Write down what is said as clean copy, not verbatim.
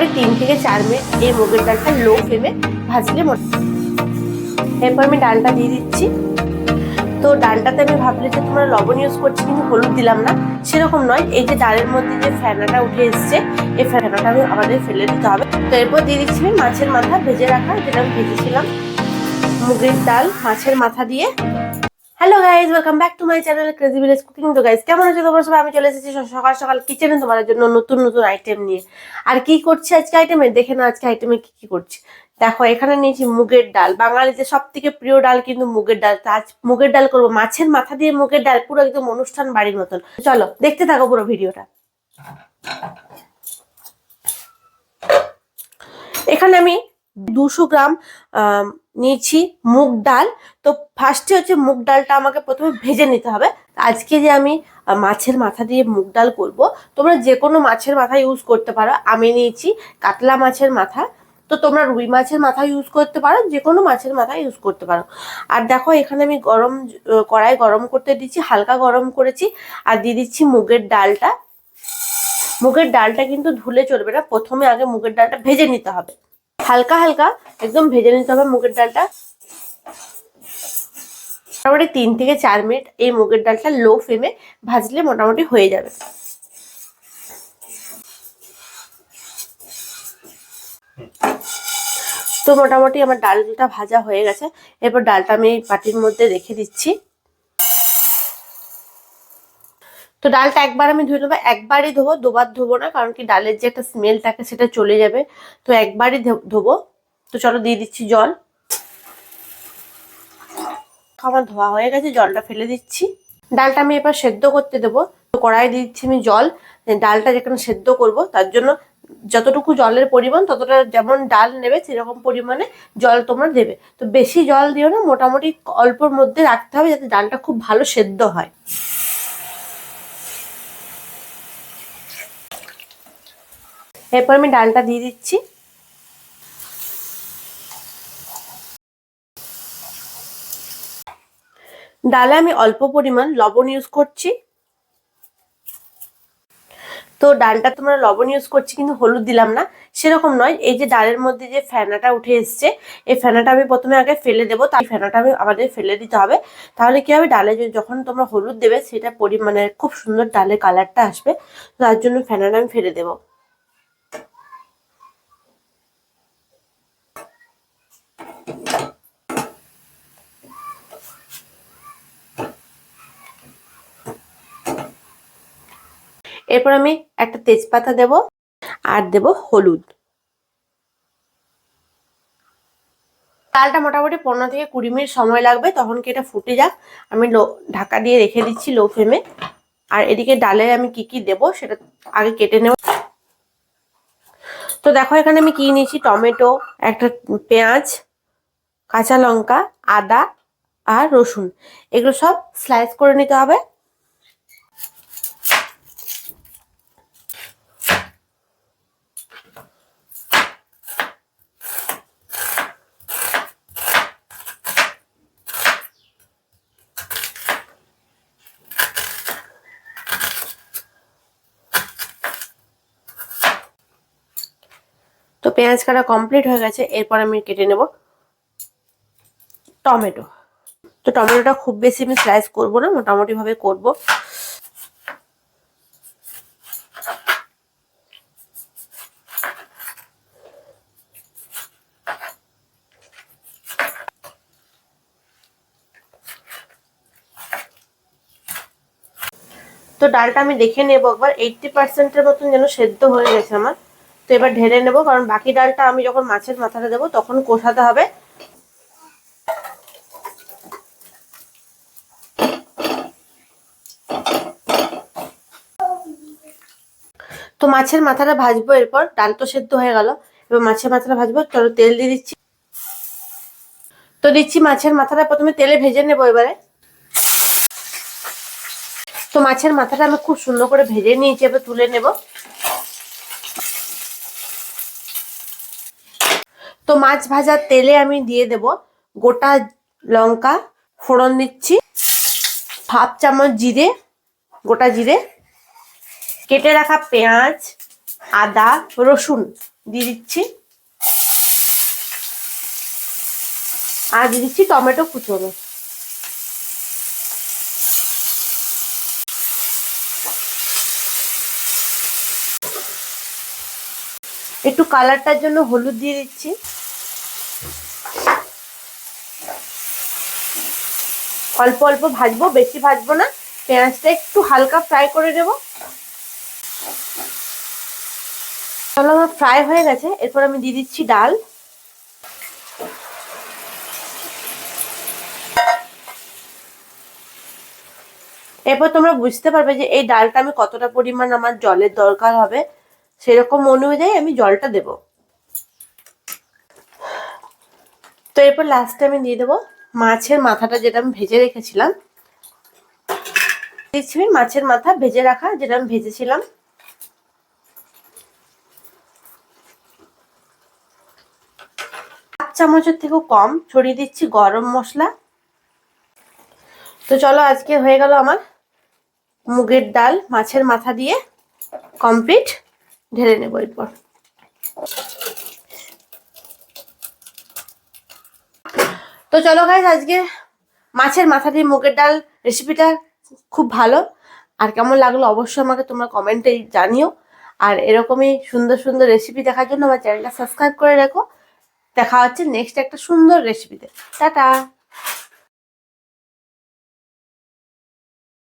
মোটামুটি 3 থেকে 4 মিনিট এই মুগের ডালটা লো ফ্লেমে ভাজলে এরপর আমি ডালটা দিয়ে দিচ্ছি। তো ডালটাতে আমি ভাবলে যে তোমরা লবণ ইউজ করছি কিন্তু হলুদ দিলাম না, সেরকম নয়। এই যে ডালের মধ্যে যে ফেনাটা উঠে এসছে, এই ফেনাটা আমাদের ফেলে দিতে হবে। তো এরপর দিয়ে দিচ্ছি আমি মাছের মাথা ভেজে রাখা, যেটা আমি ভেজেছিলাম। মুগের ডাল মাছের মাথা দিয়ে। Hello guys, welcome back to my channel crazy village cooking. তো গাইজ কেমন আছো তোমরা সবাই? আমি চলে এসেছি সকাল সকাল কিচেনে তোমাদের জন্য নতুন নতুন আইটেম নিয়ে। আর কি করছি আজকে আইটেমে দেখে না, আজকে আইটেমে কি করছি দেখো। এখানে নিয়েছি মুগের ডাল, বাঙালিদের সব থেকে প্রিয় ডাল কিন্তু মুগের ডাল। তো আজ মুগের ডাল করবো, মাছের মাথা দিয়ে মুগের ডাল, পুরো একদম অনুষ্ঠান বাড়ির মতন। চলো দেখতে থাকো পুরো ভিডিওটা। এখানে আমি 200 গ্রাম নিয়েছি মুগ ডাল। তো ফার্স্টে হচ্ছে মুগ ডালটা আমাকে প্রথমে ভেজে নিতে হবে। আজকে যে আমি মাছের মাথা দিয়ে মুগ ডাল করব, তোমরা যে কোনো মাছের মাথা ইউজ করতে পারো। আমি নিয়েছি কাতলা মাছের মাথা, তো তোমরা রুই মাছের মাথা ইউজ করতে পারো, যে কোনো মাছের মাথা ইউজ করতে পারো। আর দেখো এখানে আমি কড়াই গরম করতে দিচ্ছি, হালকা গরম করেছি। আর দিয়ে দিচ্ছি মুগের ডালটা। মুগের ডালটা কিন্তু ধুলে চলবে না, প্রথমে আগে মুগের ডালটা ভেজে নিতে হবে, হালকা হালকা একদম ভেজে নিতে হবে মুগের ডালটা। মোটামুটি 3 থেকে 4 মিনিট এই মুগের ডালটা লো ফ্লেমে ভাজলে মোটামুটি হয়ে যাবে। তো মোটামুটি আমার ডালটা ভাজা হয়ে গেছে। এরপর ডালটা আমি এই বাটির মধ্যে রেখে দিচ্ছি। তো ডালটা একবার আমি ধুয়ে নেবো, একবারই ধোবো, দুবার ধোবো না, কারণ কি ডালের যে একটা স্মেল থাকে সেটা চলে যাবে। তো একবারই ধোবো। তো চলো দিয়ে দিচ্ছি জল। আমার ধোয়া হয়ে গেছে, জলটা ফেলে দিচ্ছি। ডালটা আমি এবার সেদ্ধ করতে দেবো। তো কড়াই দিচ্ছি আমি জল। ডালটা যেখানে সেদ্ধ করব তার জন্য যতটুকু জলের পরিমাণ, ততটা যেমন ডাল নেবে সেরকম পরিমাণে জল তোমরা দেবে। তো বেশি জল দিও না, মোটামুটি অল্পর মধ্যে রাখতে হবে, যাতে ডালটা খুব ভালো সেদ্ধ হয়। এরপর আমি ডালটা দিয়ে দিচ্ছি। ডালে আমি অল্প পরিমাণ লবণ ইউজ করছি। তো ডালটা তোমরা লবণ ইউজ করছি কিন্তু হলুদ দিলাম না, সেরকম নয়। এই যে ডালের মধ্যে যে ফেনাটা উঠে এসছে, এই ফেনাটা আমি প্রথমে আগে ফেলে দেবো। তাই ফেনাটা আমাদের ফেলে দিতে হবে। তাহলে কি হবে, ডালে যখন তোমরা হলুদ দেবে সেটা পরিমাণে খুব সুন্দর ডালের কালারটা আসবে। তার জন্য ফেনাটা আমি ফেলে দেবো। এরপর আমি একটা তেজপাতা দেব, আর দেব হলুদ। ডালটা মোটামুটি 15 থেকে 20 মিনিট সময় লাগবে, তখন কি এটা ফুটে যাক। আমি ঢাকা দিয়ে রেখে দিচ্ছি লো ফ্লেমে। আর এদিকে ডালে আমি কি কি দেব সেটা আগে কেটে নেব। তো দেখো এখানে আমি কি নিয়েছি, টমেটো, একটা পেঁয়াজ, কাঁচা লঙ্কা, আদা আর রসুন, এগুলো সব স্লাইস করে নিতে হবে। তো পেঁয়াজ কাটা কমপ্লিট হয়ে গেছে। এরপর আমি কেটে নেব টমেটো। তো টমেটোটা খুব বেশি আমি স্লাইস করবো না, মোটামুটি ভাবে করব। তো ডালটা আমি দেখে নেবো একবার, 80% মতন যেন সেদ্ধ হয়ে গেছে আমার। তো এবার ঢেলে নেবো, কারণ বাকি ডালটা আমি যখন মাছের মাথাটা দেবো তখন কষাতে হবে। তো মাছের মাথাটা ভাজবো, এরপর ডাল তো সেদ্ধ হয়ে গেল, এবার মাছের মাথাটা ভাজবো। চলো তেল দিয়ে দিচ্ছি। তো দিচ্ছি মাছের মাথাটা প্রথমে তেলে ভেজে নেবো এবারে। তো মাছের মাথাটা আমি খুব সুন্দর করে ভেজে নিয়েছি, এবার তুলে নেব। তো মাছ ভাজার তেলে আমি দিয়ে দেব গোটা লঙ্কা, ফোড়ন দিচ্ছি, হাফ চামচ জিরে, গোটা জিরে, কেটে রাখা পেঁয়াজ, আদা, রসুন, দিয়ে দিচ্ছি, আর দিয়ে দিচ্ছি টমেটো কুচোনো। একটু কালারটার জন্য হলুদ দিয়ে দিচ্ছি। অল্প অল্প ভাজবো, বেশি ভাজবো না, পেঁয়াজটা একটু হালকা ফ্রাই করে নেব। চলো আমার ফ্রাই হয়ে গেছে, এরপর আমি দিয়ে দিচ্ছি ডাল। এরপর তোমরা বুঝতে পারবে যে এই ডালটা আমি কতটা পরিমাণ আমার জলের দরকার হবে, সেরকম অনুযায়ী আমি জলটা দেব। তো এরপর লাস্টে আমি দিয়ে দেবো মাছের মাথাটা, যেটা আমি ভেজে রেখেছিলাম। দিচ্ছি মাছের মাথা ভেজে রাখা, যেটা আমি ভেজেছিলাম। চামচের থেকেও কম ছড়িয়ে দিচ্ছি গরম মশলা। তো চলো আজকে হয়ে গেল আমার মুগের ডাল মাছের মাথা দিয়ে কমপ্লিট। ঢেলে নেবো এরপর। তো চলো গাইস, আজকে মাছের মাথা দিয়ে মুগের ডাল রেসিপিটা খুব ভালো। আর কেমন লাগলো অবশ্যই আমাকে তোমরা কমেন্টে জানিও। আর এরকমই সুন্দর সুন্দর রেসিপি দেখার জন্য আমার চ্যানেলটা সাবস্ক্রাইব করে রাখো। দেখা হচ্ছে নেক্সট একটা সুন্দর রেসিপিতে। টাটা।